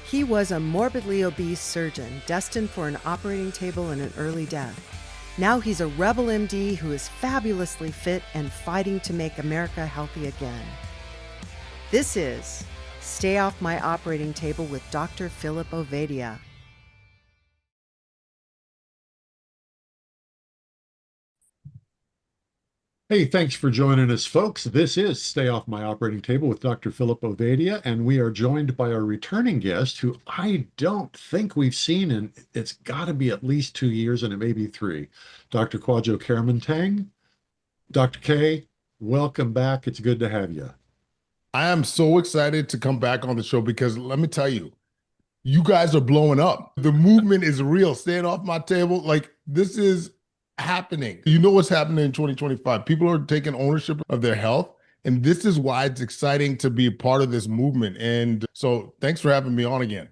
He was a morbidly obese surgeon destined for an operating table and an early death. Now he's a rebel MD who is fabulously fit and fighting to make America healthy again. This is Stay Off My Operating Table with Dr. Philip Ovadia. Hey, thanks for joining us, folks. This is Stay Off My Operating Table with Dr. Philip Ovadia, and we are joined by our returning guest, who I don't think we've seen in, it's got to be at least 2 years, and it may be three, Dr. Kwadwo Carmen-Tang. Dr. K, welcome back. It's good to have you. I am so excited to come back on the show because let me tell you, you guys are blowing up. The movement is real. Staying off my table, like this is happening. You know what's happening in 2025. People are taking ownership of their health. And this is why it's exciting to be a part of this movement. And so thanks for having me on again.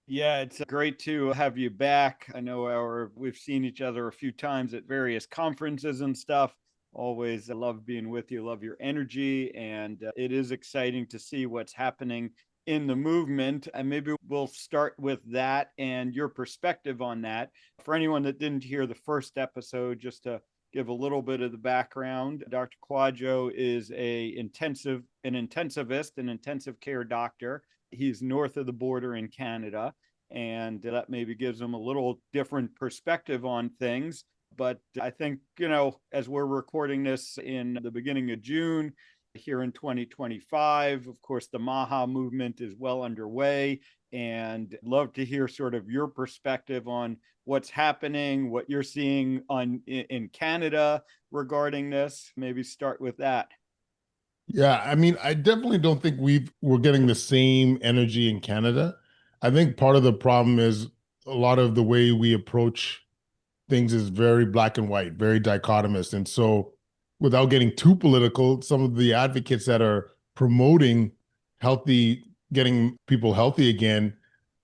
Yeah, it's great to have you back. I know we've seen each other a few times at various conferences and stuff. Always love being with you, love your energy. And it is exciting to see what's happening in the movement. And maybe we'll start with that and your perspective on that. For anyone that didn't hear the first episode, just to give a little bit of the background, Dr. Kwadwo is an intensivist, an intensive care doctor. He's north of the border in Canada, and that maybe gives him a little different perspective on things. But I think, as we're recording this in the beginning of June, here in 2025, of course, the MAHA movement is well underway, and love to hear sort of your perspective on what's happening, what you're seeing in Canada regarding this. Maybe start with that. Yeah, I mean, I definitely don't think we're getting the same energy in Canada. I think part of the problem is a lot of the way we approach things is very black and white, very dichotomous. And so without getting too political, some of the advocates that are promoting getting people healthy again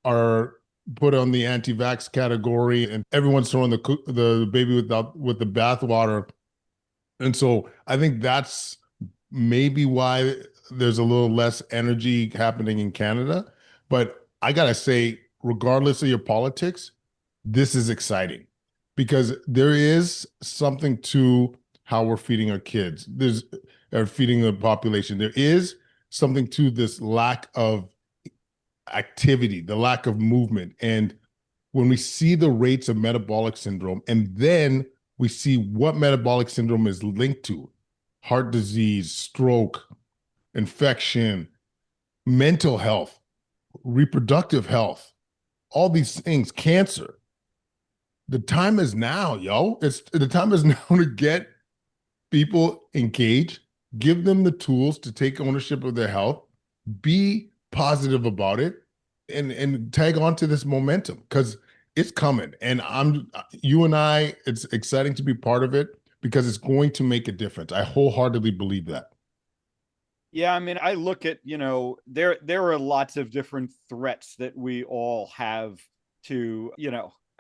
are put on the anti-vax category, and everyone's throwing the baby with the bathwater. And so I think that's maybe why there's a little less energy happening in Canada. But I gotta say, regardless of your politics, this is exciting because there is something to how we're feeding our kids. Or feeding the population. There is something to this lack of activity, the lack of movement. And when we see the rates of metabolic syndrome, and then we see what metabolic syndrome is linked to, heart disease, stroke, infection, mental health, reproductive health, all these things, cancer. The time is now, yo. The time is now to get people engaged, give them the tools to take ownership of their health, be positive about it, and tag on to this momentum because it's coming. And it's exciting to be part of it because it's going to make a difference. I wholeheartedly believe that. Yeah, I mean, I look at, there are lots of different threats that we all have to,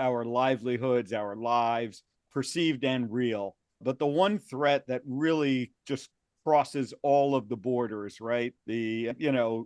our livelihoods, our lives, perceived and real. But the one threat that really just crosses all of the borders, right? The,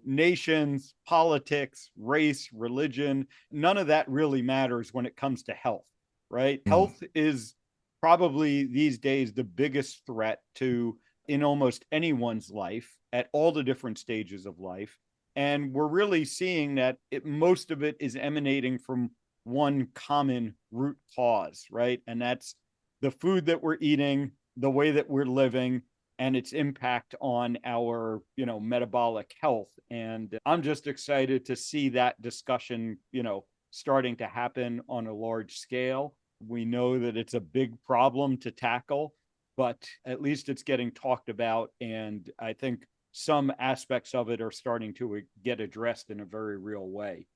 nations, politics, race, religion, none of that really matters when it comes to health, right? Health is probably these days the biggest threat in almost anyone's life at all the different stages of life. And we're really seeing that most of it is emanating from one common root cause, right? And that's the food that we're eating, the way that we're living, and its impact on our, metabolic health. And I'm just excited to see that discussion, starting to happen on a large scale. We know that it's a big problem to tackle, but at least it's getting talked about. And I think some aspects of it are starting to get addressed in a very real way.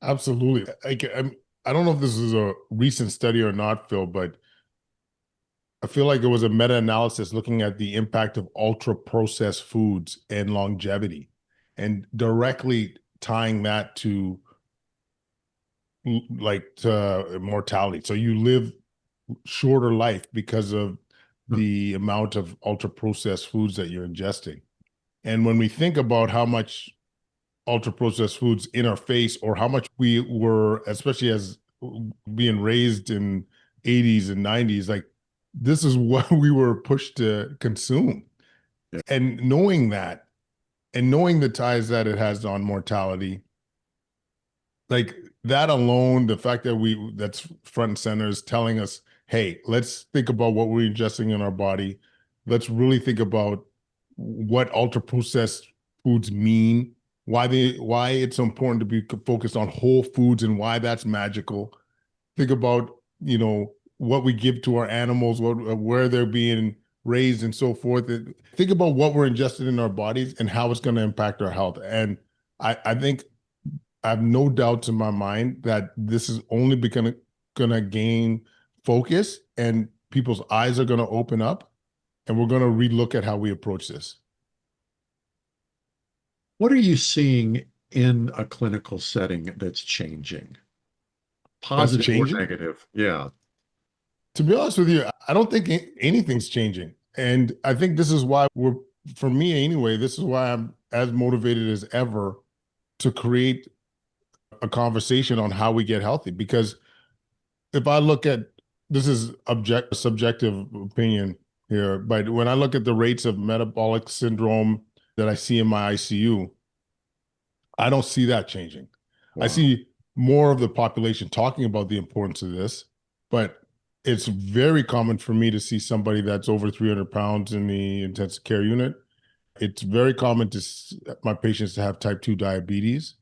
Absolutely. I don't know if this is a recent study or not, Phil, but I feel like it was a meta-analysis looking at the impact of ultra-processed foods and longevity and directly tying that to mortality. So you live shorter life because of the amount of ultra-processed foods that you're ingesting. And when we think about how much ultra processed foods in our face, or how much we were, especially as being raised in 80s and 90s, like this is what we were pushed to consume. Yeah. And knowing that, and knowing the ties that it has on mortality, like that alone, the fact that that's front and center is telling us, hey, let's think about what we're ingesting in our body. Let's really think about what ultra processed foods mean, why it's so important to be focused on whole foods and why that's magical. Think about, what we give to our animals, where they're being raised and so forth. Think about what we're ingesting in our bodies and how it's going to impact our health. And I think I have no doubts in my mind that this is only gonna gain focus, and people's eyes are gonna open up, and we're gonna relook at how we approach this. What are you seeing in a clinical setting that's changing? That's Positive or changing. negative? Yeah. To be honest with you, I don't think anything's changing, and I think this is why for me anyway, this is why I'm as motivated as ever to create a conversation on how we get healthy. Because if I look at, this is subjective opinion here, but when I look at the rates of metabolic syndrome that I see in my ICU, I don't see that changing. I Wow. see more of the population talking about the importance of this, but it's very common for me to see somebody that's over 300 pounds in the intensive care unit. It's very common my patients to have type 2 diabetes.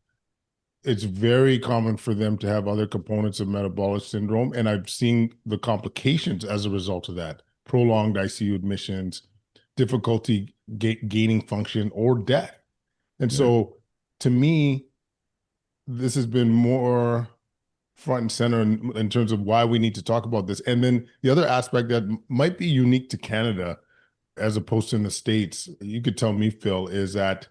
It's very common for them to have other components of metabolic syndrome. And I've seen the complications as a result of that: prolonged ICU admissions, difficulty gaining function, or death. And Yeah. so to me, this has been more front and center in terms of why we need to talk about this. And then the other aspect that might be unique to Canada as opposed to in the States, you could tell me, Phil, is that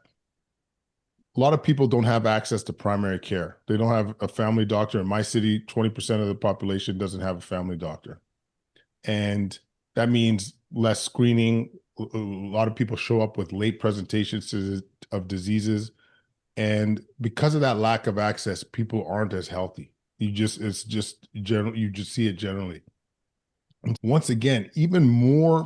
a lot of people don't have access to primary care. They don't have a family doctor. In my city, 20% of the population doesn't have a family doctor. And that means less screening. A lot of people show up with late presentations of diseases. And because of that lack of access, people aren't as healthy. It's just general, you just see it generally. And once again, even more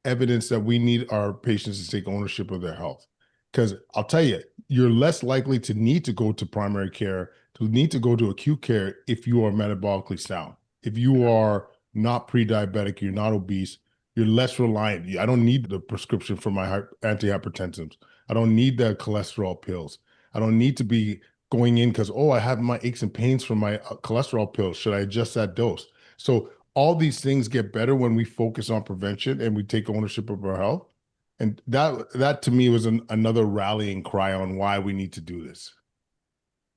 evidence that we need our patients to take ownership of their health. Because I'll tell you, you're less likely to need to go to primary care, to need to go to acute care if you are metabolically sound. If you are not pre-diabetic, you're not obese, you're less reliant. I don't need the prescription for my antihypertensives. I don't need the cholesterol pills. I don't need to be going in because, I have my aches and pains from my cholesterol pills. Should I adjust that dose? So all these things get better when we focus on prevention and we take ownership of our health. And that to me was another rallying cry on why we need to do this.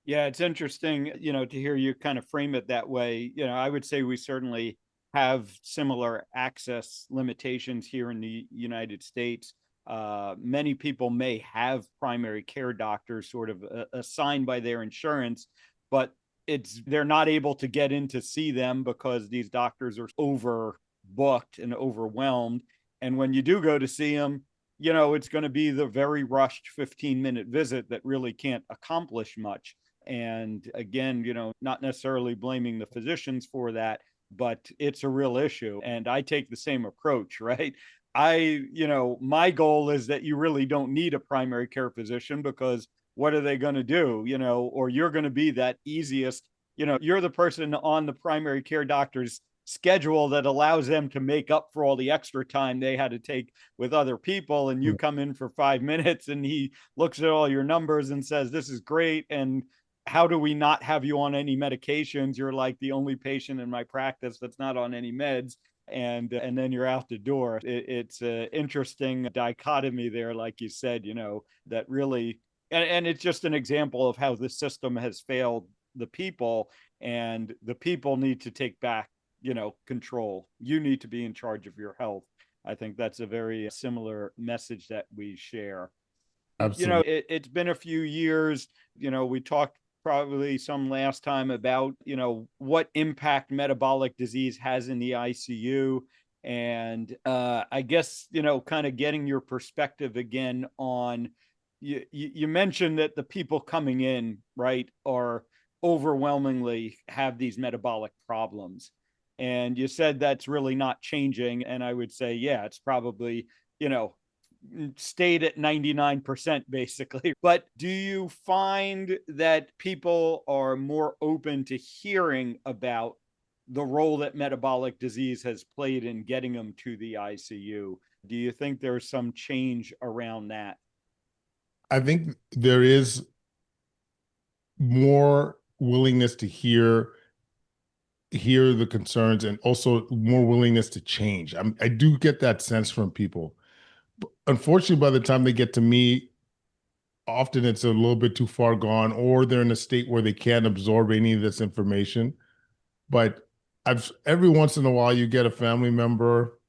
Yeah, it's interesting, to hear you kind of frame it that way. I would say we certainly have similar access limitations here in the United States. Many people may have primary care doctors sort of assigned by their insurance, but they're not able to get in to see them because these doctors are overbooked and overwhelmed. And when you do go to see them, it's going to be the very rushed 15-minute visit that really can't accomplish much. And again, not necessarily blaming the physicians for that, but it's a real issue. And I take the same approach, right? My goal is that you really don't need a primary care physician, because what are they going to do? Or you're going to be that easiest, you're the person on the primary care doctor's schedule that allows them to make up for all the extra time they had to take with other people. And you come in for 5 minutes and he looks at all your numbers and says, this is great. And how do we not have you on any medications? You're like the only patient in my practice that's not on any meds. And then you're out the door. It's an interesting dichotomy there, like you said, that really, and it's just an example of how the system has failed the people, and the people need to take back, control. You need to be in charge of your health. I think that's a very similar message that we share. Absolutely. It's been a few years. We talked probably some last time about, what impact metabolic disease has in the ICU. And I guess, kind of getting your perspective again on you mentioned that the people coming in, right, are overwhelmingly have these metabolic problems. And you said that's really not changing. And I would say, yeah, it's probably, stayed at 99% basically. But do you find that people are more open to hearing about the role that metabolic disease has played in getting them to the ICU? Do you think there's some change around that? I think there is more willingness to hear the concerns, and also more willingness to change. I do get that sense from people. Unfortunately, by the time they get to me, often it's a little bit too far gone, or they're in a state where they can't absorb any of this information. But every once in a while, you get a family member,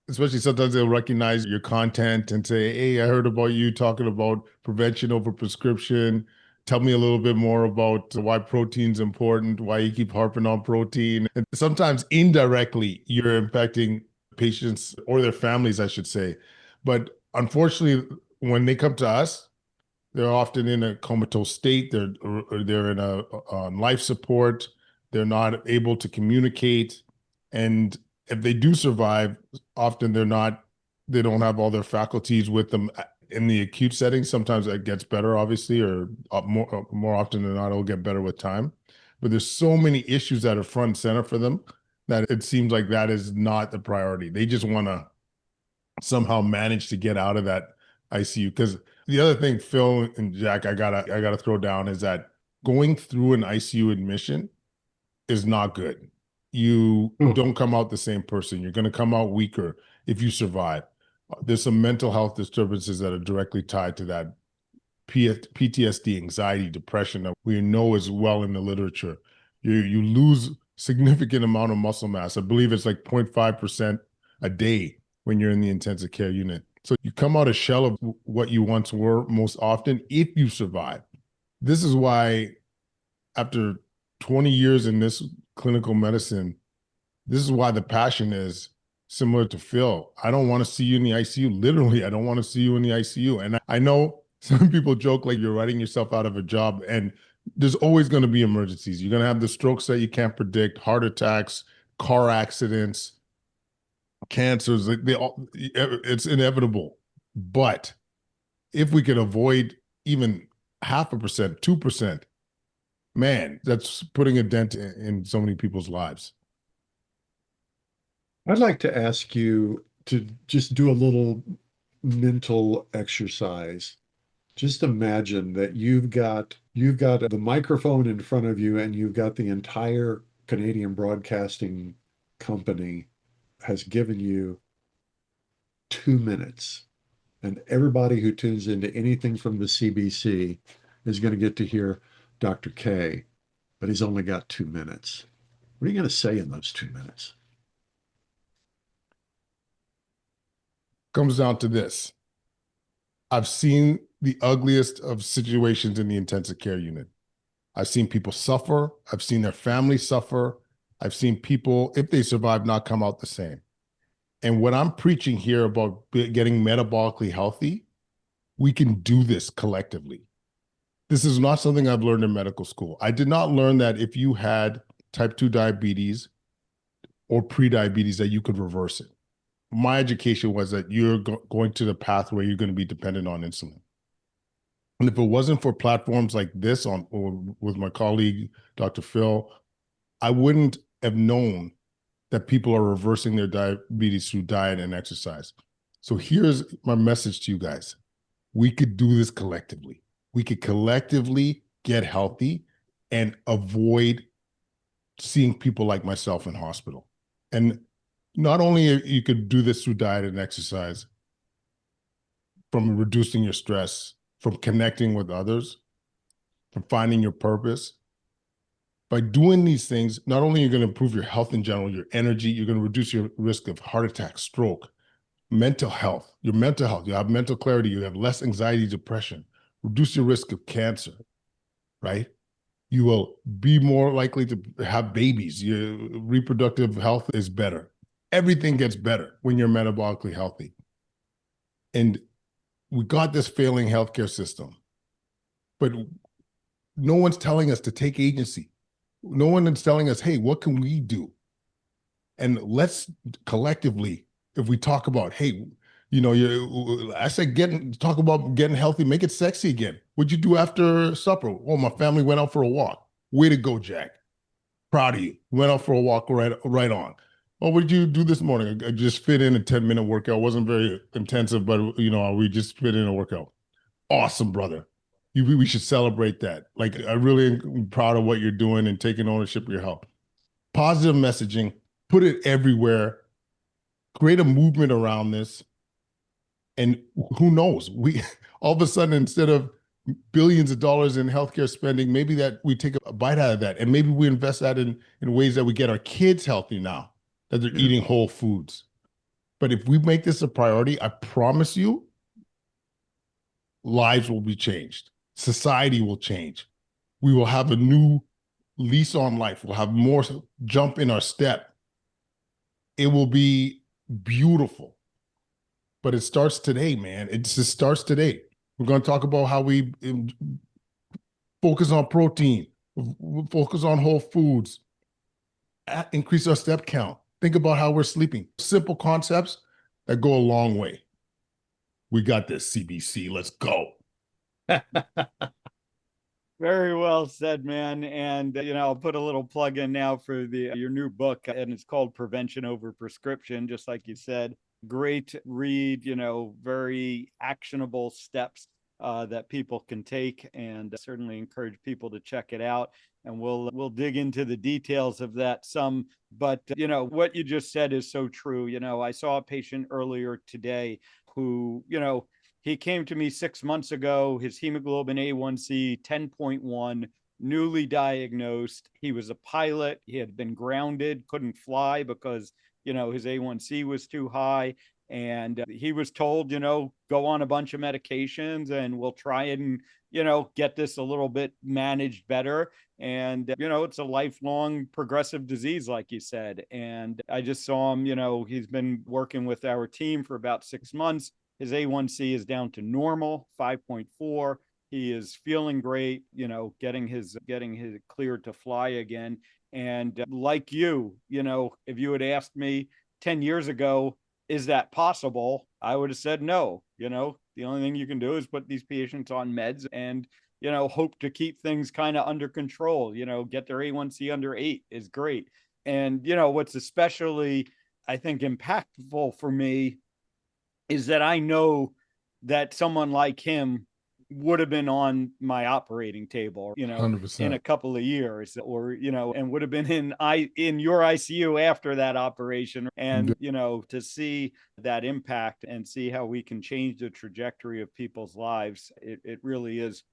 especially sometimes they'll recognize your content and say, "Hey, I heard about you talking about prevention over prescription. Tell me a little bit more about why protein's important, why you keep harping on protein." And sometimes indirectly, you're impacting patients or their families, I should say. But unfortunately, when they come to us, they're often in a comatose state. They're in a on life support. They're not able to communicate, and if they do survive, often they don't have all their faculties with them in the acute setting. Sometimes it gets better, obviously, or more often than not, it'll get better with time. But there's so many issues that are front and center for them that it seems like that is not the priority. They just want to somehow manage to get out of that ICU. Because the other thing, Phil and Jack, I gotta throw down is that going through an ICU admission is not good. You don't come out the same person. You're going to come out weaker if you survive. There's some mental health disturbances that are directly tied to that. PTSD, anxiety, depression that we know is well in the literature. You lose significant amount of muscle mass. I believe it's like 0.5% a day when you're in the intensive care unit. So you come out a shell of what you once were most often if you survive. This is why after 20 years in this clinical medicine, this is why the passion is similar to Phil. I don't want to see you in the ICU. Literally, I don't want to see you in the ICU. And I know some people joke like you're writing yourself out of a job, and there's always going to be emergencies. You're going to have the strokes that you can't predict, heart attacks, car accidents, cancers. It's inevitable. But if we could avoid even 0.5%, 2%, man, that's putting a dent in so many people's lives. I'd like to ask you to just do a little mental exercise. Just imagine that you've got the microphone in front of you, and you've got the entire Canadian Broadcasting Company has given you 2 minutes, and everybody who tunes into anything from the CBC is going to get to hear Dr. K, but he's only got 2 minutes. What are you going to say in those 2 minutes? Comes down to this. I've seen the ugliest of situations in the intensive care unit. I've seen people suffer. I've seen their families suffer. I've seen people, if they survive, not come out the same. And what I'm preaching here about getting metabolically healthy, we can do this collectively. This is not something I've learned in medical school. I did not learn that if you had type 2 diabetes or prediabetes that you could reverse it. My education was that you're going to the path where you're going to be dependent on insulin. And if it wasn't for platforms like this or with my colleague, Dr. Phil, I wouldn't have known that people are reversing their diabetes through diet and exercise. So here's my message to you guys. We could do this collectively. We could collectively get healthy and avoid seeing people like myself in hospital. And not only you could do this through diet and exercise, from reducing your stress, from connecting with others, from finding your purpose. By doing these things, not only are you going to improve your health in general, your energy, you're going to reduce your risk of heart attack, stroke, mental health, your mental health, you have mental clarity, you have less anxiety, depression, reduce your risk of cancer, right? You will be more likely to have babies. Your reproductive health is better. Everything gets better when you're metabolically healthy. And we got this failing healthcare system, but no one's telling us to take agency. No one is telling us, hey, what can we do? And let's collectively, if we talk about, hey, I said talk about getting healthy, make it sexy again. What'd you do after supper? Oh, my family went out for a walk. Way to go, Jack. Proud of you. Went out for a walk right on. Oh, what did you do this morning? I just fit in a 10-minute workout. It wasn't very intensive, but we just fit in a workout. Awesome, brother. We should celebrate that. Like, I really am proud of what you're doing and taking ownership of your health. Positive messaging, put it everywhere, create a movement around this. And who knows? We all of a sudden, instead of billions of dollars in healthcare spending, maybe that we take a bite out of that, and maybe we invest that in ways that we get our kids healthy now, that they're eating whole foods. But if we make this a priority, I promise you, lives will be changed. Society will change. We will have a new lease on life. We'll have more jump in our step. It will be beautiful. But it starts today, man. It just starts today. We're going to talk about how we focus on protein, focus on whole foods, increase our step count. Think about how we're sleeping. Simple concepts that go a long way. We got this, CBC. Let's go. Very well said, man. And I'll put a little plug in now for your new book, and it's called Prevention Over Prescription, just like you said. Great read, very actionable steps that people can take, and certainly encourage people to check it out. And we'll dig into the details of that some. But what you just said is so true. I saw a patient earlier today who, he came to me 6 months ago, his hemoglobin A1C 10.1, newly diagnosed. He was a pilot. He had been grounded, couldn't fly because, his A1C was too high. And he was told, go on a bunch of medications and we'll try and, get this a little bit managed better. And, it's a lifelong progressive disease, like you said. And I just saw him, he's been working with our team for about 6 months. His A1C is down to normal, 5.4. He is feeling great, getting his cleared to fly again. And like you, if you had asked me 10 years ago, is that possible? I would have said no. The only thing you can do is put these patients on meds and, hope to keep things kind of under control. Get their A1C under 8 is great. And, what's especially, I think, impactful for me is that I know that someone like him would have been on my operating table, 100%. in a couple of years, or, and would have been in your ICU after that operation. And, to see that impact and see how we can change the trajectory of people's lives, it really is,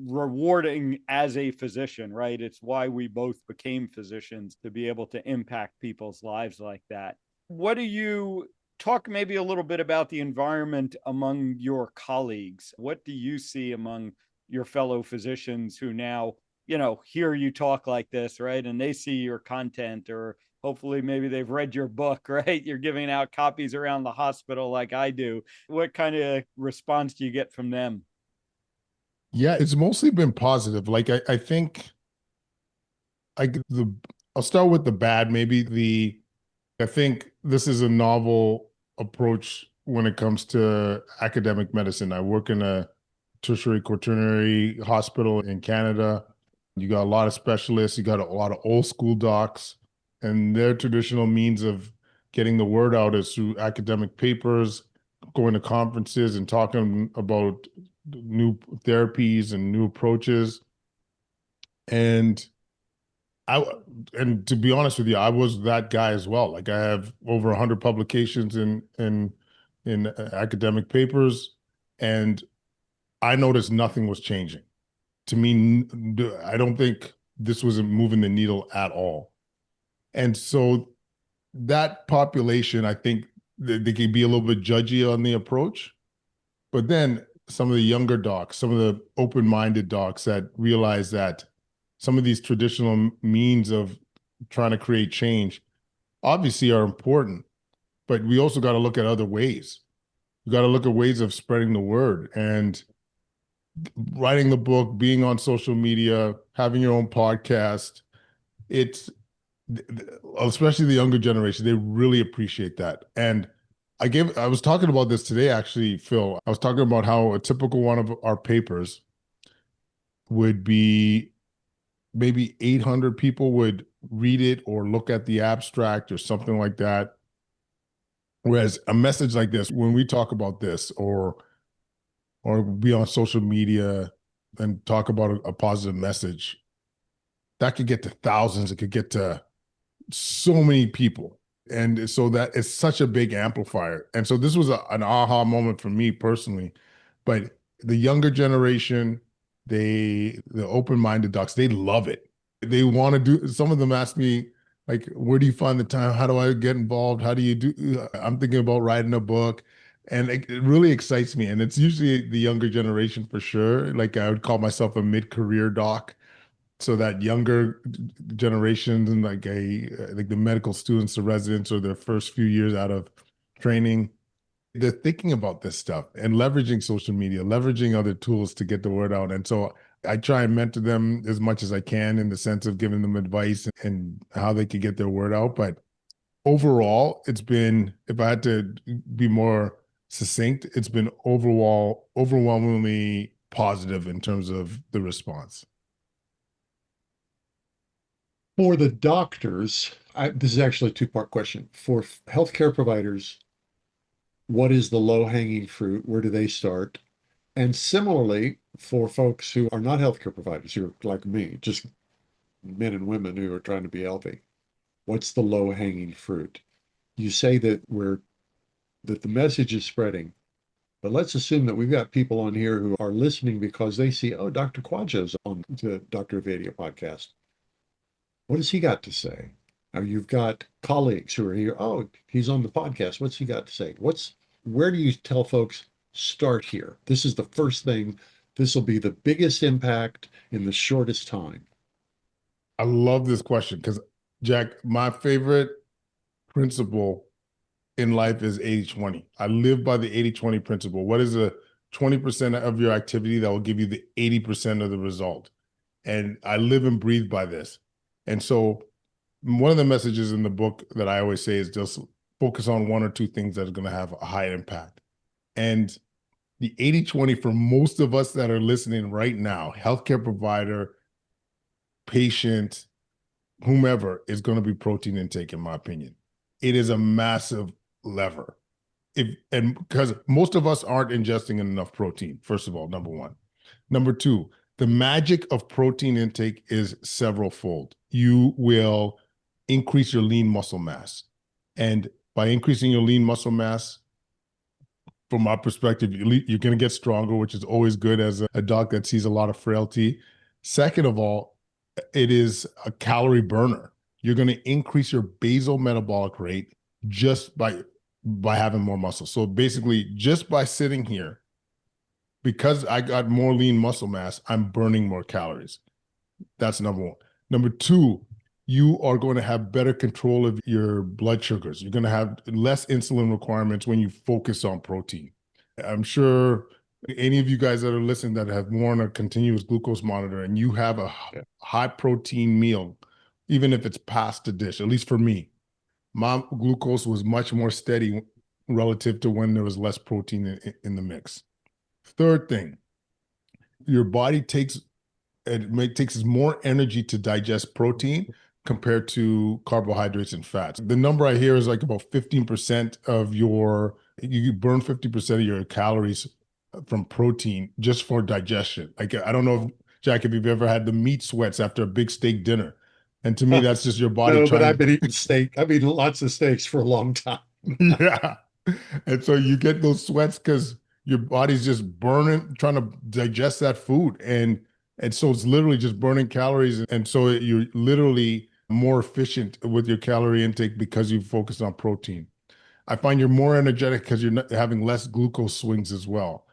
rewarding as a physician, right? It's why we both became physicians, to be able to impact people's lives like that. What do you talk maybe a little bit about the environment among your colleagues? What do you see among your fellow physicians who now, hear you talk like this, right? And they see your content, or hopefully maybe they've read your book, right? You're giving out copies around the hospital like I do. What kind of response do you get from them? Yeah, it's mostly been positive. Like, I think I'll start with the bad. I think this is a novel approach when it comes to academic medicine. I work in a tertiary quaternary hospital in Canada. You got a lot of specialists, you got a lot of old school docs, and their traditional means of getting the word out is through academic papers, going to conferences and talking about new therapies and new approaches. And to be honest with you, I was that guy as well. Like, I have over 100 publications in academic papers, and I noticed nothing was changing. To me, I don't think this was moving the needle at all. And so that population, I think they can be a little bit judgy on the approach. But then some of the younger docs, some of the open-minded docs that realize that some of these traditional means of trying to create change obviously are important, but we also got to look at other ways. You got to look at ways of spreading the word, and writing the book, being on social media, having your own podcast. It's especially the younger generation, they really appreciate that. And I was talking about this today, actually, Phil. I was talking about how a typical one of our papers would be maybe 800 people would read it or look at the abstract or something like that. Whereas a message like this, when we talk about this or be on social media and talk about a positive message, that could get to thousands. It could get to so many people. And so that it's such a big amplifier. And so this was an aha moment for me personally. But the younger generation, the open-minded docs, they love it. They want to do, some of them ask me, like, where do you find the time? How do I get involved? How do you do? I'm thinking about writing a book. And it really excites me. And it's usually the younger generation for sure. Like I would call myself a mid-career doc. So that younger generations and like the medical students, the residents, or their first few years out of training, they're thinking about this stuff and leveraging social media, leveraging other tools to get the word out. And so I try and mentor them as much as I can in the sense of giving them advice and how they could get their word out. But overall, it's been, if I had to be more succinct, it's been overwhelmingly positive in terms of the response. For the doctors, this is actually a two-part question. For healthcare providers, what is the low-hanging fruit? Where do they start? And similarly, for folks who are not healthcare providers, who are like me, just men and women who are trying to be healthy, what's the low-hanging fruit? You say that the message is spreading, but let's assume that we've got people on here who are listening because they see, oh, Dr. Kwadwo's on the Dr. Ovadia podcast. What has he got to say? Or you've got colleagues who are here. Oh, he's on the podcast. What's he got to say? Where do you tell folks, start here? This is the first thing. This will be the biggest impact in the shortest time. I love this question because, Jack, my favorite principle in life is 80-20. I live by the 80-20 principle. What is the 20% of your activity that will give you the 80% of the result? And I live and breathe by this. And so one of the messages in the book that I always say is just focus on one or two things that are going to have a high impact. And the 80-20 for most of us that are listening right now, healthcare provider, patient, whomever, is going to be protein intake, in my opinion. It is a massive lever. Because most of us aren't ingesting enough protein, first of all, number one. Number two, the magic of protein intake is several fold. You will increase your lean muscle mass. And by increasing your lean muscle mass, from my perspective, you're going to get stronger, which is always good as a doc that sees a lot of frailty. Second of all, it is a calorie burner. You're going to increase your basal metabolic rate just by having more muscle. So basically, just by sitting here, because I got more lean muscle mass, I'm burning more calories. That's number one. Number two, you are going to have better control of your blood sugars. You're going to have less insulin requirements when you focus on protein. I'm sure any of you guys that are listening that have worn a continuous glucose monitor and you have a high protein meal, even if it's past the dish, at least for me, my glucose was much more steady relative to when there was less protein in the mix. Third thing, your body takes more energy to digest protein compared to carbohydrates and fats. The number I hear is like about 15% of you burn 50% of your calories from protein just for digestion. Like, I don't know, Jack, if you've ever had the meat sweats after a big steak dinner. And to me, that's just your body No, trying but I've been eating steak. I've eaten lots of steaks for a long time. Yeah. And so you get those sweats because your body's just burning, trying to digest that food. And so it's literally just burning calories. And so you're literally more efficient with your calorie intake because you focus on protein. I find you're more energetic because you're not having less glucose swings as well.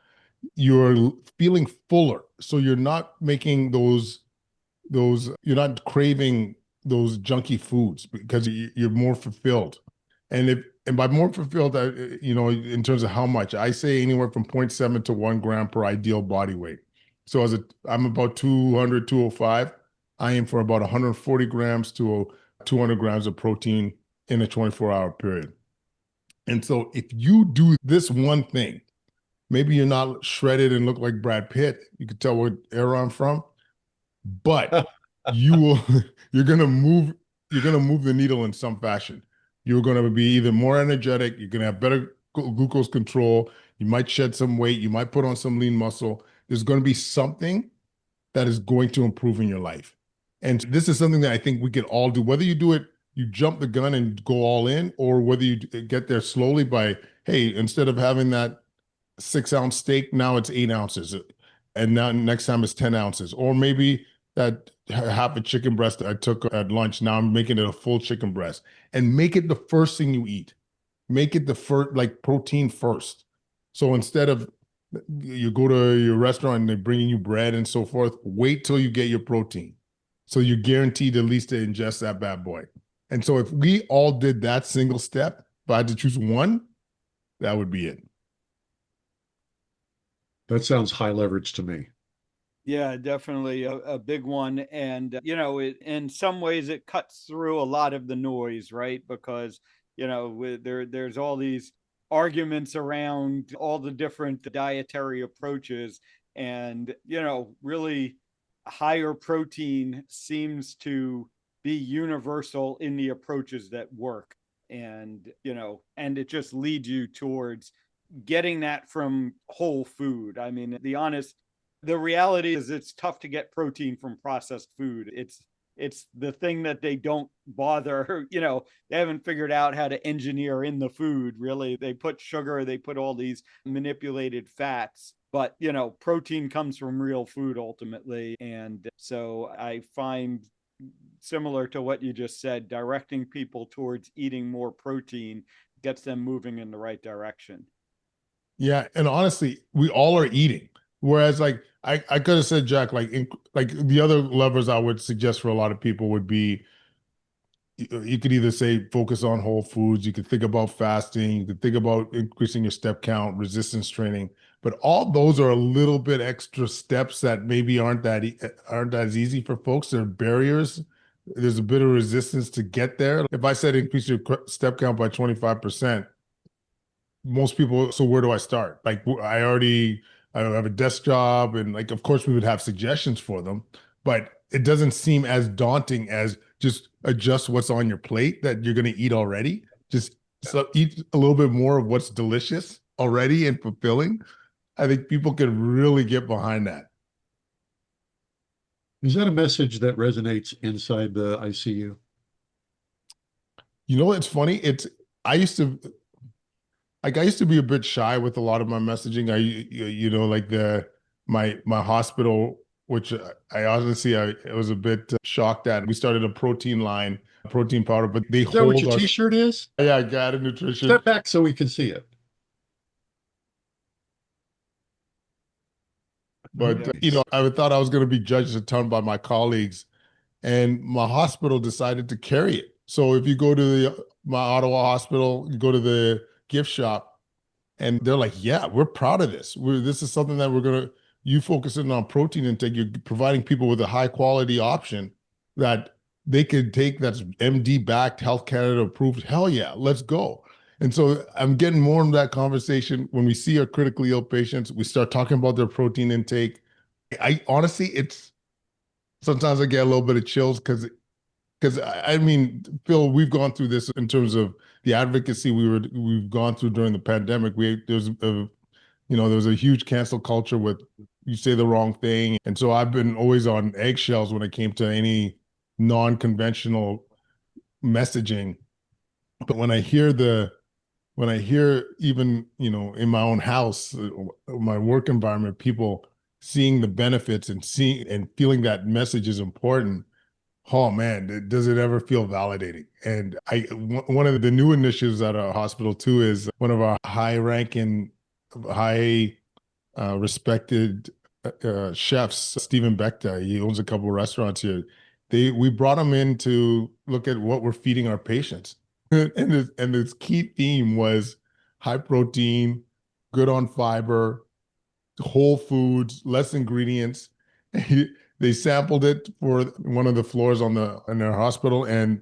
You're feeling fuller. So you're not making you're not craving those junky foods because you're more fulfilled. And And by more fulfilled, in terms of how much, I say anywhere from 0.7 to 1 gram per ideal body weight. So I'm about 200, 205. I aim for about 140 grams to 200 grams of protein in a 24-hour period. And so if you do this one thing, maybe you're not shredded and look like Brad Pitt. You can tell what era I'm from, but you will, you're going to move, the needle in some fashion. You're going to be either more energetic, you're going to have better glucose control, you might shed some weight, you might put on some lean muscle. There's going to be something that is going to improve in your life. And this is something that I think we can all do, whether you do it, you jump the gun and go all in, or whether you get there slowly by, hey, instead of having that 6-ounce steak, now it's 8 ounces. And now next time it's 10 ounces. Or maybe that half a chicken breast I took at lunch, now I'm making it a full chicken breast. And make it the first thing you eat. Make it the first, like protein first. So instead of you go to your restaurant and they're bringing you bread and so forth, wait till you get your protein. So you're guaranteed at least to ingest that bad boy. And so if we all did that single step, if I had to choose one, that would be it. That sounds high leverage to me. Yeah, definitely a big one. And, in some ways it cuts through a lot of the noise, right? Because, there's all these arguments around all the different dietary approaches. And, really higher protein seems to be universal in the approaches that work. And, and it just leads you towards getting that from whole food. I mean, the reality is it's tough to get protein from processed food. It's the thing that they don't bother, they haven't figured out how to engineer in the food, really. They put sugar, they put all these manipulated fats, but protein comes from real food ultimately. And so I find, similar to what you just said, directing people towards eating more protein gets them moving in the right direction. Yeah, and honestly, we all are eating. Whereas, like I could have said, Jack, like the other levers I would suggest for a lot of people would be you could either say focus on whole foods, you could think about fasting, you could think about increasing your step count, resistance training, but all those are a little bit extra steps that maybe aren't as easy for folks. There are barriers. There's a bit of resistance to get there. If I said increase your step count by 25%, most people, so where do I start? Like I have a desk job, and like, of course we would have suggestions for them, but it doesn't seem as daunting as just adjust what's on your plate that you're going to eat already. Just eat a little bit more of what's delicious already and fulfilling. I think people could really get behind that. Is that a message that resonates inside the ICU? You know, it's funny. I used to, I used to be a bit shy with a lot of my messaging. Like my hospital, which I honestly I was a bit shocked at. We started a protein line, protein powder, but they Is that what hold your us. T-shirt is? Yeah, Guided Nutrition. Step back so we can see it. But Nice. I thought I was going to be judged a ton by my colleagues, and my hospital decided to carry it. So if you go to my Ottawa hospital, you go to the gift shop, and they're like, "Yeah, we're proud of this. This is something that you focusing on protein intake. You're providing people with a high quality option that they could take that's MD backed, Health Canada approved. Hell yeah, let's go." And so I'm getting more in that conversation when we see our critically ill patients. We start talking about their protein intake. I honestly, it's sometimes I get a little bit of chills because I mean, Phil, we've gone through this in terms of the advocacy we've gone through during the pandemic. There was a huge cancel culture with you say the wrong thing, and so I've been always on eggshells when it came to any non-conventional messaging. But when I hear even in my own house, my work environment, people seeing the benefits and seeing and feeling that message is important. Oh man, does it ever feel validating? And one of the new initiatives at our hospital too is one of our high-ranking, high respected chefs, Stephen Beckta. He owns a couple of restaurants here. We brought him in to look at what we're feeding our patients. and its key theme was high protein, good on fiber, whole foods, less ingredients. They sampled it for one of the floors in their hospital, and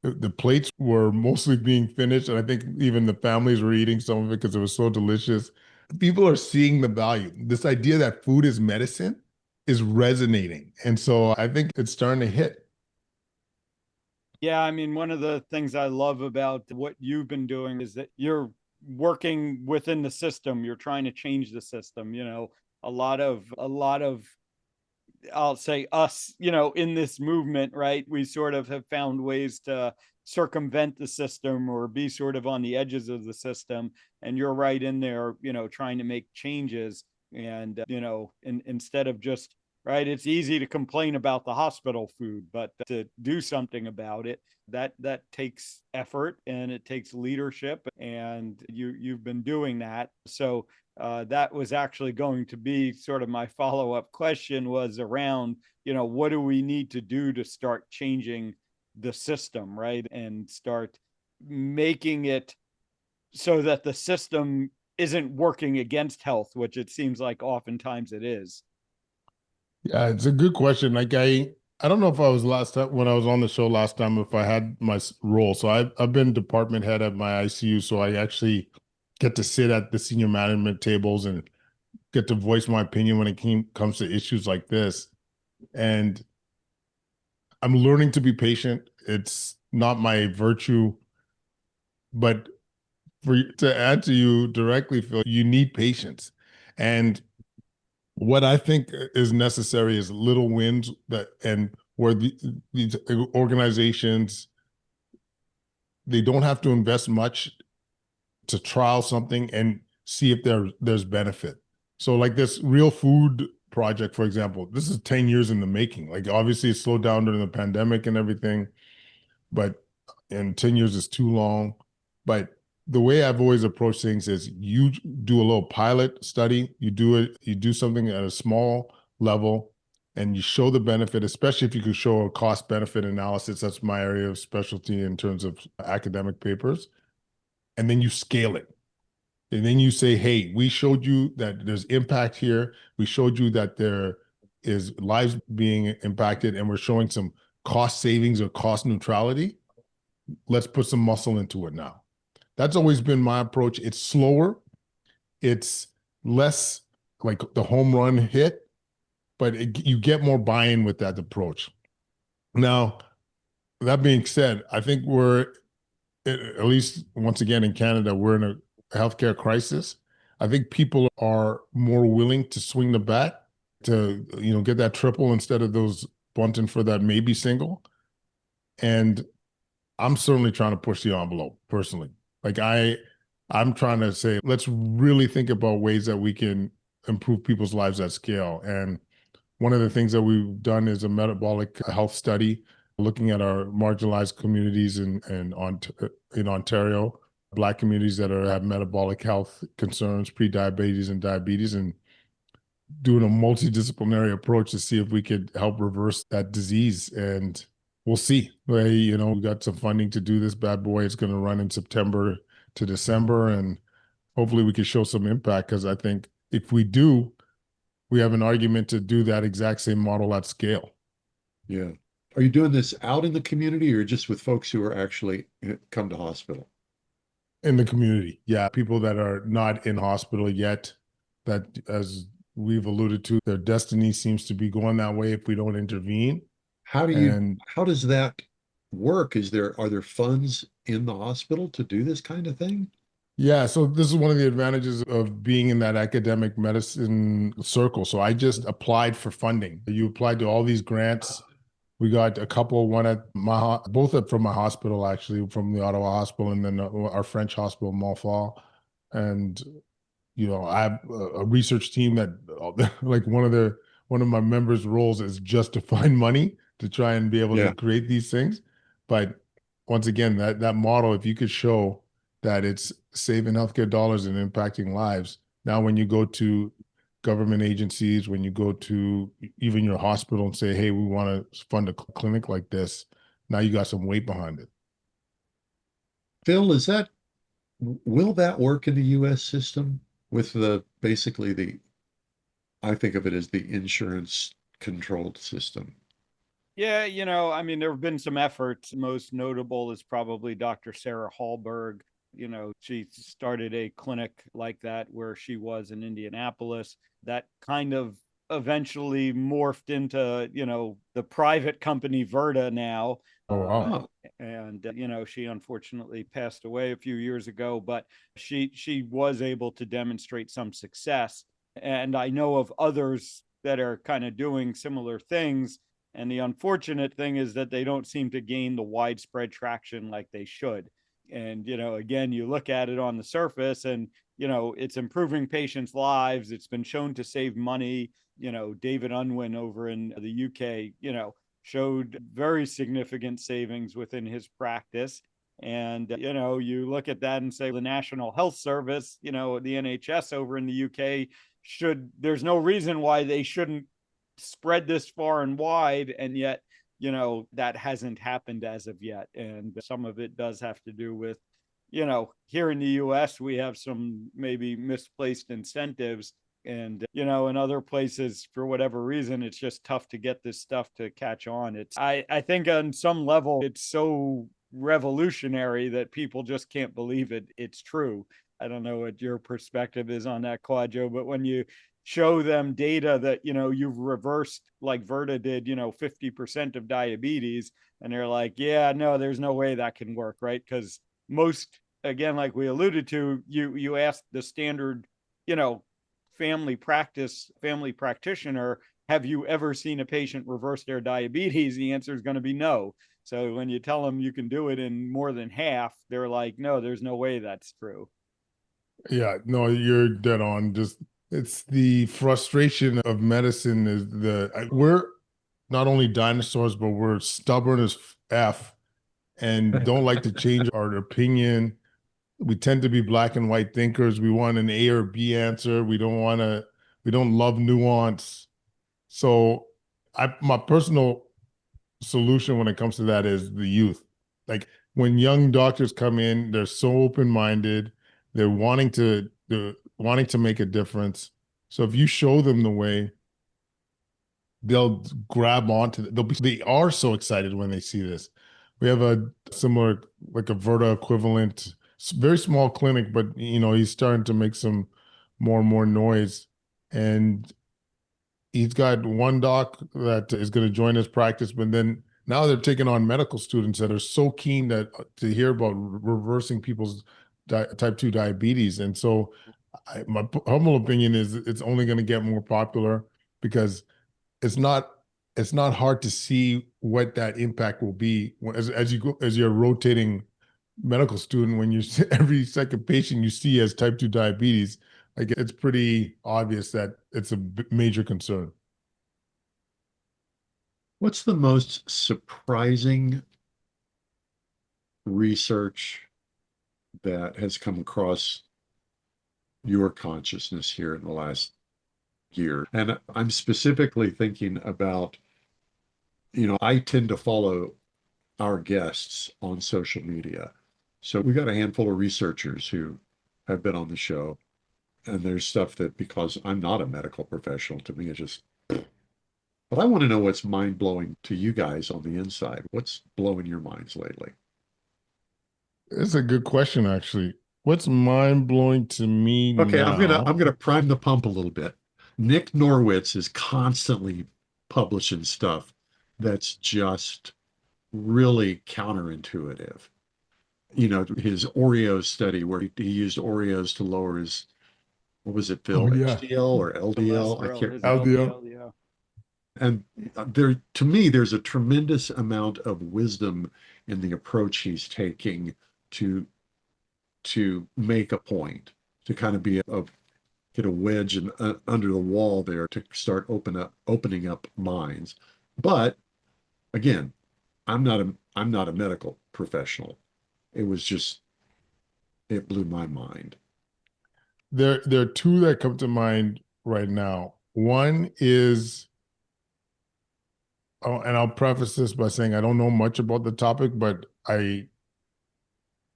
the plates were mostly being finished. And I think even the families were eating some of it because it was so delicious. People are seeing the value. This idea that food is medicine is resonating. And so I think it's starting to hit. Yeah, I mean, one of the things I love about what you've been doing is that you're working within the system. You're trying to change the system. A lot of I'll say us, in this movement, right? We sort of have found ways to circumvent the system or be sort of on the edges of the system. And you're right in there, trying to make changes. And, instead of just, right, it's easy to complain about the hospital food, but to do something about it, that takes effort and it takes leadership. And you've been doing that. So that was actually going to be sort of my follow-up question, was around, what do we need to do to start changing the system, right? And start making it so that the system isn't working against health, which it seems like oftentimes it is. Yeah, it's a good question. Like I don't know if I was last time when I was on the show last time, if I had my role. So I've been department head at my ICU, so I actually get to sit at the senior management tables and get to voice my opinion when it comes to issues like this. And I'm learning to be patient. It's not my virtue, but to answer you directly, Phil, you need patience. And what I think is necessary is little wins and where these organizations, they don't have to invest much to trial something and see if there's benefit. So like this real food project, for example, this is 10 years in the making. Like obviously it slowed down during the pandemic and everything, but and 10 years is too long. But the way I've always approached things is you do a little pilot study, you do something at a small level and you show the benefit, especially if you could show a cost benefit analysis. That's my area of specialty in terms of academic papers. And then you scale it. And then you say, hey, we showed you that there's impact here. We showed you that there is lives being impacted and we're showing some cost savings or cost neutrality. Let's put some muscle into it now. That's always been my approach. It's slower. It's less like the home run hit, but you get more buy-in with that approach. Now, that being said, I think at least once again in Canada, we're in a healthcare crisis. I think people are more willing to swing the bat to, get that triple instead of those bunting for that maybe single. And I'm certainly trying to push the envelope personally. Like I'm trying to say, let's really think about ways that we can improve people's lives at scale. And one of the things that we've done is a metabolic health study looking at our marginalized communities in Ontario, Black communities that have metabolic health concerns, pre-diabetes and diabetes, and doing a multidisciplinary approach to see if we could help reverse that disease. And we'll see. We got some funding to do this bad boy. It's going to run in September to December, and hopefully we can show some impact, because I think if we do, we have an argument to do that exact same model at scale. Yeah. Are you doing this out in the community or just with folks who are actually come to hospital? In the community. Yeah. People that are not in hospital yet, that, as we've alluded to, their destiny seems to be going that way if we don't intervene. How does that work? Are there funds in the hospital to do this kind of thing? Yeah, so this is one of the advantages of being in that academic medicine circle. So I just applied for funding. You applied to all these grants. We got a couple, both from my hospital, actually, from the Ottawa hospital, and then our French hospital, Montfort. And, I have a research team that like one of my members' roles is just to find money to try and be able to create these things. But once again, that model, if you could show that it's saving healthcare dollars and impacting lives. Now, when you go to government agencies, when you go to even your hospital and say, hey, we want to fund a clinic like this, now you got some weight behind it. Phil, will that work in the US system with basically I think of it as the insurance controlled system? Yeah, I mean, there have been some efforts. Most notable is probably Dr. Sarah Hallberg. She started a clinic like that where she was in Indianapolis. That kind of eventually morphed into, the private company Virta now. Oh, wow. And she unfortunately passed away a few years ago, but she was able to demonstrate some success. And I know of others that are kind of doing similar things, and the unfortunate thing is that they don't seem to gain the widespread traction like they should. And, again, you look at it on the surface and, it's improving patients' lives. It's been shown to save money. David Unwin over in the UK, showed very significant savings within his practice. And, you look at that and say the National Health Service, the NHS over in the UK there's no reason why they shouldn't spread this far and wide, and yet that hasn't happened as of yet. And some of it does have to do with here in the US we have some maybe misplaced incentives, and in other places for whatever reason it's just tough to get this stuff to catch on. I think on some level it's so revolutionary that people just can't believe it's true. I don't know what your perspective is on that, Kwadwo, but when you show them data that you've reversed, like Virta did, 50% of diabetes, and they're like, yeah, no, there's no way that can work, right? Because most, again, like we alluded to, you ask the standard family practitioner, have you ever seen a patient reverse their diabetes? The answer is going to be no. So when you tell them you can do it in more than half, they're like, no, there's no way that's true. Yeah, no, you're dead on. Just it's the frustration of medicine is we're not only dinosaurs, but we're stubborn as F and don't like to change our opinion. We tend to be black and white thinkers. We want an A or B answer. We don't love nuance. So my personal solution when it comes to that is the youth. Like when young doctors come in, they're so open-minded, they're wanting to make a difference. So if you show them the way, they'll grab onto it. They are so excited when they see this. We have a similar, like a Verta equivalent, very small clinic, but he's starting to make some more and more noise. And he's got one doc that is going to join his practice, but then now they're taking on medical students that are so keen to hear about reversing people's type 2 diabetes. And so my humble opinion is it's only going to get more popular because it's not hard to see what that impact will be as you're a rotating medical student. When you every second patient you see has type 2 diabetes, like it's pretty obvious that it's a major concern. What's the most surprising research that has come across your consciousness here in the last year? And I'm specifically thinking about, I tend to follow our guests on social media. So we got a handful of researchers who have been on the show. And there's stuff that, because I'm not a medical professional, to me, it's just, but I want to know what's mind blowing to you guys on the inside. What's blowing your minds lately? It's a good question, actually. What's mind blowing to me Okay, now? I'm gonna prime the pump a little bit. Nick Norwitz is constantly publishing stuff that's just really counterintuitive. His Oreos study where he used Oreos to lower his, what was it, Oh Phil, yeah, HDL or LDL? I can't. His LDL. yeah. And to me, there's a tremendous amount of wisdom in the approach he's taking to make a point, to kind of get a wedge under the wall there to start opening up minds. But again, I'm not a medical professional. It was just, it blew my mind. There are two that come to mind right now. One is, oh, and I'll preface this by saying I don't know much about the topic, but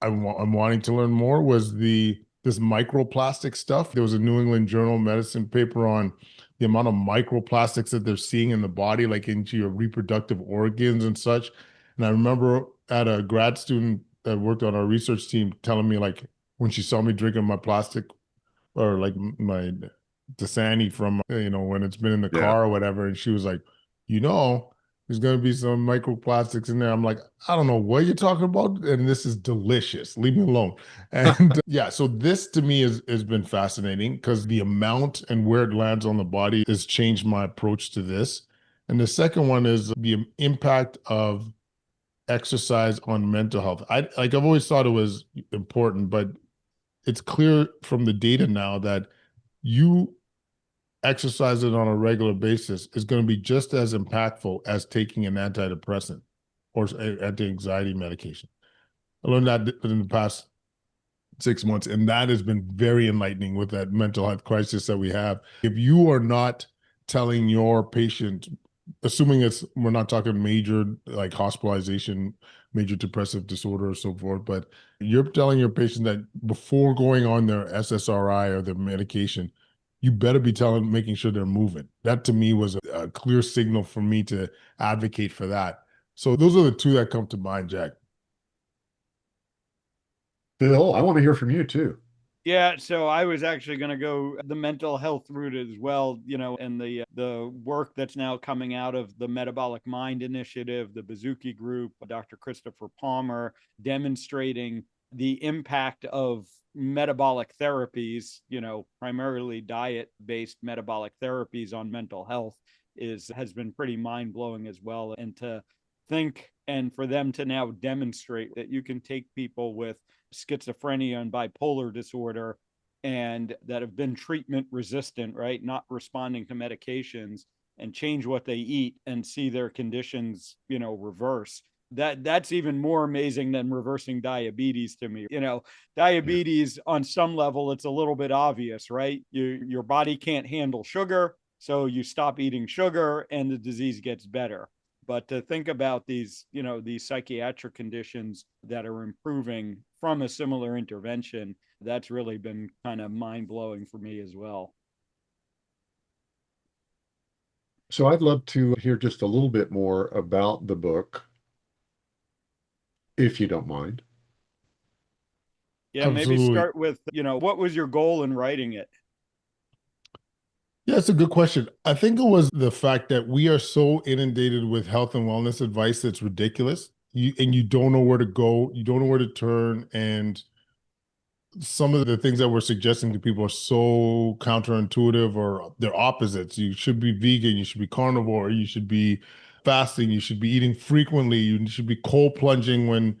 I'm wanting to learn more was this microplastic stuff. There was a New England Journal of Medicine paper on the amount of microplastics that they're seeing in the body, like into your reproductive organs and such. And I remember at a grad student that worked on our research team telling me, like, when she saw me drinking my plastic or like my Dasani from, when it's been in the Yeah. car or whatever, and she was like, you know, there's going to be some microplastics in there. I'm like, I don't know what you're talking about, and this is delicious. Leave me alone. And yeah, so this to me has been fascinating because the amount and where it lands on the body has changed my approach to this. And the second one is the impact of exercise on mental health. I've always thought it was important, but it's clear from the data now that you exercise it on a regular basis is going to be just as impactful as taking an antidepressant or anti-anxiety medication. I learned that in the past 6 months, and that has been very enlightening with that mental health crisis that we have. If you are not telling your patient, assuming we're not talking major like hospitalization, major depressive disorder or so forth, but you're telling your patient that before going on their SSRI or their medication, you better be making sure they're moving. That to me was a clear signal for me to advocate for that. So those are the two that come to mind, Jack. Phil, I want to hear from you too. Yeah, so I was actually going to go the mental health route as well, and the work that's now coming out of the Metabolic Mind Initiative, the Bazooki Group, Dr. Christopher Palmer, demonstrating the impact of metabolic therapies, primarily diet-based metabolic therapies on mental health has been pretty mind-blowing as well. And to think and for them to now demonstrate that you can take people with schizophrenia and bipolar disorder and that have been treatment resistant, right? Not responding to medications, and change what they eat and see their conditions, reverse. That's even more amazing than reversing diabetes to me. Diabetes on some level, it's a little bit obvious, right? Your body can't handle sugar, so you stop eating sugar and the disease gets better. But to think about these psychiatric conditions that are improving from a similar intervention, that's really been kind of mind blowing for me as well. So I'd love to hear just a little bit more about the book, if you don't mind. Yeah, maybe Absolutely. start with, what was your goal in writing it? Yeah, it's a good question. I think it was the fact that we are so inundated with health and wellness advice that's ridiculous. You don't know where to go, you don't know where to turn, and some of the things that we're suggesting to people are so counterintuitive or they're opposites. You should be vegan, you should be carnivore, you should be fasting, you should be eating frequently, you should be cold plunging when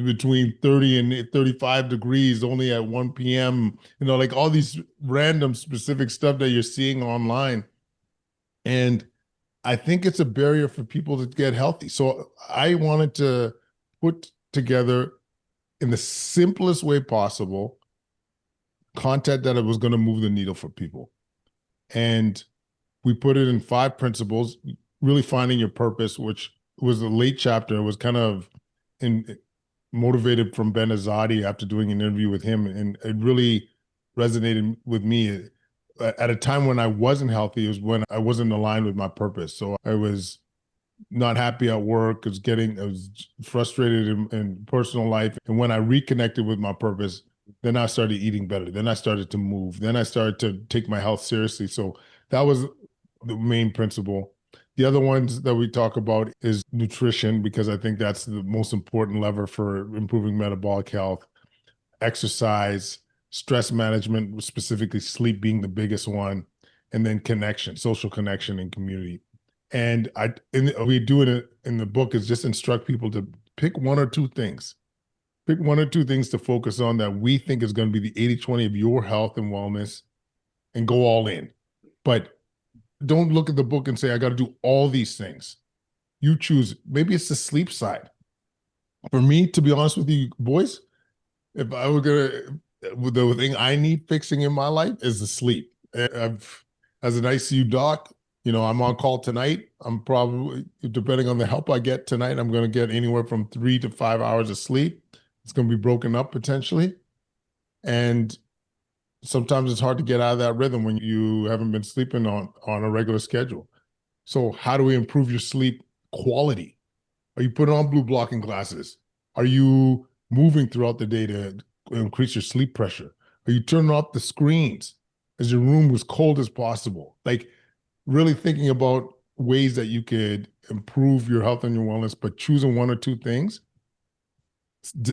between 30 and 35 degrees only at 1 p.m. Like all these random specific stuff that you're seeing online. And I think it's a barrier for people to get healthy. So I wanted to put together in the simplest way possible content that it was going to move the needle for people. And we put it in 5 principles, really finding your purpose, which was a late chapter. It was kind of motivated from Ben Azadi after doing an interview with him. And it really resonated with me at a time when I wasn't healthy. It was when I wasn't aligned with my purpose. So I was not happy at work. I was frustrated in personal life. And when I reconnected with my purpose, then I started eating better. Then I started to move. Then I started to take my health seriously. So that was the main principle. The other ones that we talk about is nutrition, because I think that's the most important lever for improving metabolic health, exercise, stress management, specifically sleep being the biggest one, and then connection, social connection and community. And we do it in the book is just instruct people to pick one or two things. Pick one or two things to focus on that we think is going to be the 80-20 of your health and wellness and go all in. But don't look at the book and say, I got to do all these things. You choose. Maybe it's the sleep side. For me, to be honest with you, boys, if I were the thing I need fixing in my life is the sleep. As an ICU doc, I'm on call tonight. I'm probably, depending on the help I get tonight, I'm going to get anywhere from 3 to 5 hours of sleep. It's going to be broken up potentially. And sometimes it's hard to get out of that rhythm when you haven't been sleeping on a regular schedule. So how do we improve your sleep quality? Are you putting on blue blocking glasses? Are you moving throughout the day to increase your sleep pressure? Are you turning off the screens? Is your room as cold as possible? Like really thinking about ways that you could improve your health and your wellness, but choosing one or two things.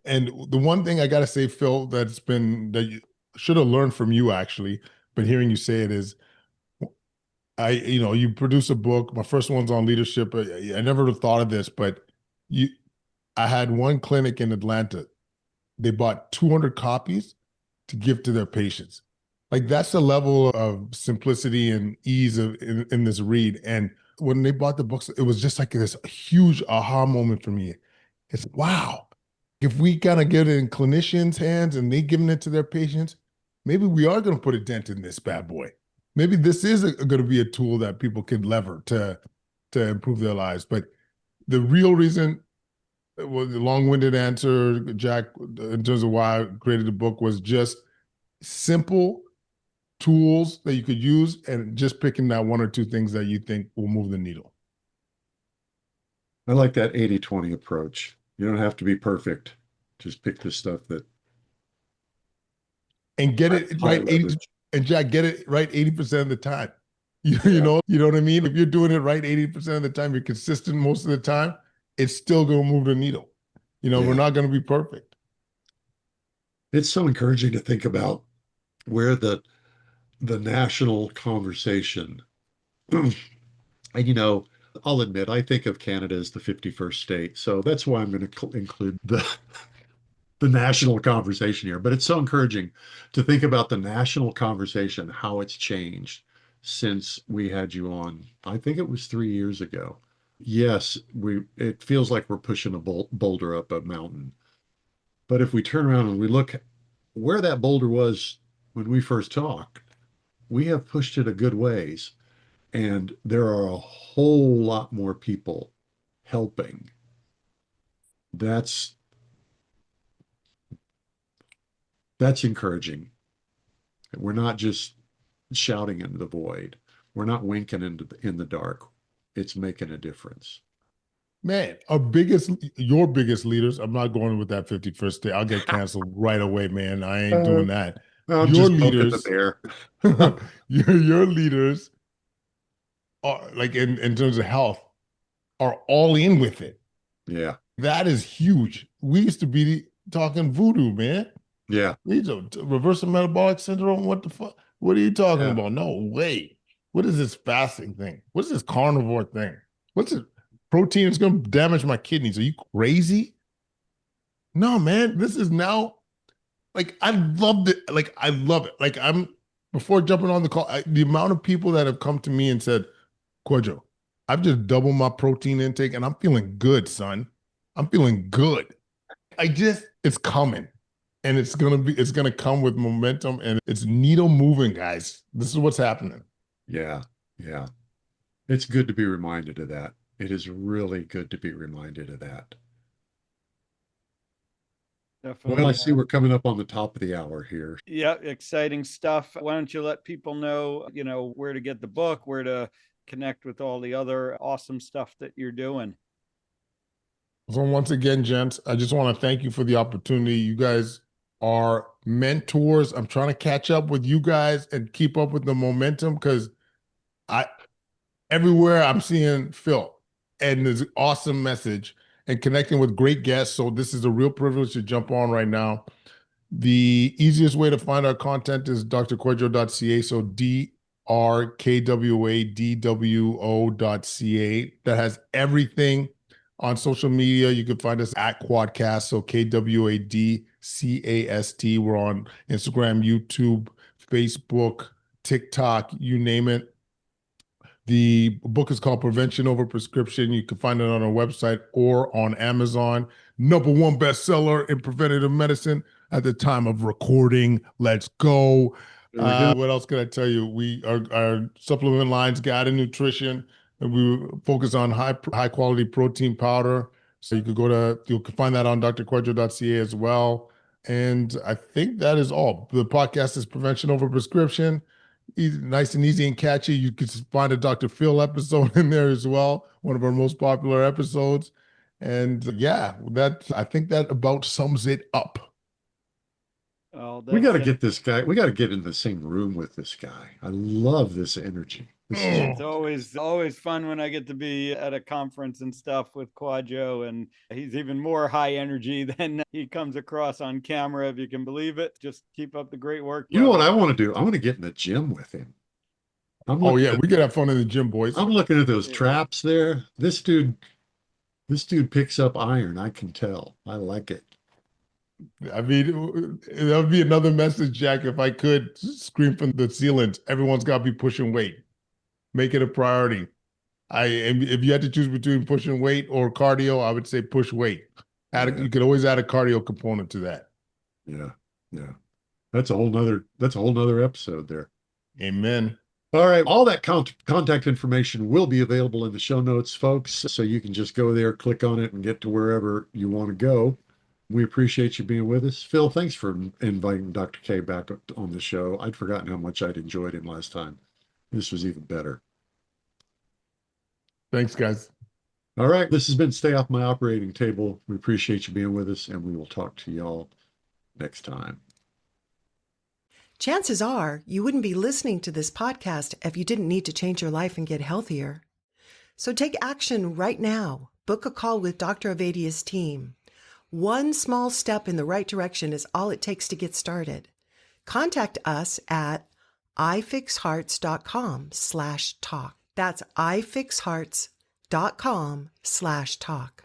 And the one thing I got to say, Phil, that you should have learned from you actually, but hearing you say it is, you produce a book. My first one's on leadership. I never thought of this, but you, I had one clinic in Atlanta. They bought 200 copies to give to their patients. Like that's the level of simplicity and ease in this read. And when they bought the books, it was just like this huge aha moment for me. It's wow. If we kind of get it in clinicians' hands and they giving it to their patients, maybe we are going to put a dent in this bad boy. Maybe this is going to be a tool that people can lever to improve their lives. But the real reason, well, the long-winded answer, Jack, in terms of why I created the book was just simple tools that you could use and just picking that one or two things that you think will move the needle. I like that 80-20 approach. You don't have to be perfect. Just pick the stuff that and get it high right 80 leverage. and Jack, get it right 80% of the time. You Yeah. You know what I mean? If you're doing it right 80% of the time, you're consistent most of the time, it's still going to move the needle. We're Yeah. not going to be perfect. It's so encouraging to think about where the national conversation, and I'll admit, I think of Canada as the 51st state. So that's why I'm going to include the national conversation here. But it's so encouraging to think about the national conversation, how it's changed since we had you on. I think it was 3 years ago. Yes, it feels like we're pushing a boulder up a mountain. But if we turn around and we look where that boulder was when we first talked, we have pushed it a good ways. And there are a whole lot more people helping. That's encouraging. We're not just shouting into the void. We're not winking in the dark. It's making a difference. Man, your biggest leaders, I'm not going with that 51st day. I'll get canceled right away, man. I ain't doing that. I'm Your just poking the leaders, bear. your leaders are like in terms of health are all in with it. Yeah. That is huge. We used to be talking voodoo, man. Yeah. These are reversible metabolic syndrome. What the fuck? What are you talking Yeah. about? No way. What is this fasting thing? What's this carnivore thing? What's it? Protein is going to damage my kidneys. Are you crazy? No, man. This is now like I loved it. Like I love it. Like before jumping on the call, the amount of people that have come to me and said, Kwadwo, I've just doubled my protein intake and I'm feeling good, son. I'm feeling good. It's coming. And it's gonna come with momentum and it's needle moving, guys. This is what's happening. Yeah. Yeah. It's good to be reminded of that. It is really good to be reminded of that. Definitely. Well, I see we're coming up on the top of the hour here. Yeah, exciting stuff. Why don't you let people know, where to get the book, where to connect with all the other awesome stuff that you're doing. So once again, gents, I just want to thank you for the opportunity. You guys are mentors. I'm trying to catch up with you guys and keep up with the momentum because everywhere I'm seeing Phil and this awesome message and connecting with great guests. So this is a real privilege to jump on right now. The easiest way to find our content is drkwadwo.ca. So drkwadwo.ca. That has everything on social media. You can find us at Quadcast. So KWADCAST. We're on Instagram, YouTube, Facebook, TikTok, you name it. The book is called Prevention Over Prescription. You can find it on our website or on Amazon. #1 bestseller in preventative medicine at the time of recording. Let's go. What else can I tell you? Our supplement lines, guided nutrition, and we focus on high quality protein powder, So you can find that on drkwadwo.ca as well. And I think that is all. The podcast is Prevention Over Prescription. Nice and easy and catchy. You can find a Dr. Phil episode in there as well, one of our most popular episodes. And yeah, I think that about sums it up. Oh, We got to get this guy. We got to get in the same room with this guy. I love this energy. It's always fun when I get to be at a conference and stuff with Kwadwo, and he's even more high energy than he comes across on camera, if you can believe it. Just keep up the great work. You know what I want to do? I want to get in the gym with him. We could have fun in the gym, boys. I'm looking at those traps there. This dude picks up iron. I can tell. I like it. I mean, that would be another message, Jack, if I could scream from the ceilings. Everyone's got to be pushing weight. Make it a priority. If you had to choose between pushing weight or cardio, I would say push weight. You could always add a cardio component to that. Yeah. That's a whole nother episode there. Amen. All right. All that contact information will be available in the show notes, folks. So you can just go there, click on it, and get to wherever you want to go. We appreciate you being with us. Phil, thanks for inviting Dr. K back on the show. I'd forgotten how much I'd enjoyed him last time. This was even better. Thanks, guys. All right. This has been Stay Off My Operating Table. We appreciate you being with us, and we will talk to y'all next time. Chances are you wouldn't be listening to this podcast if you didn't need to change your life and get healthier. So take action right now. Book a call with Dr. Ovadia's team. One small step in the right direction is all it takes to get started. Contact us at ifixhearts.com/talk. That's ifixhearts.com/talk.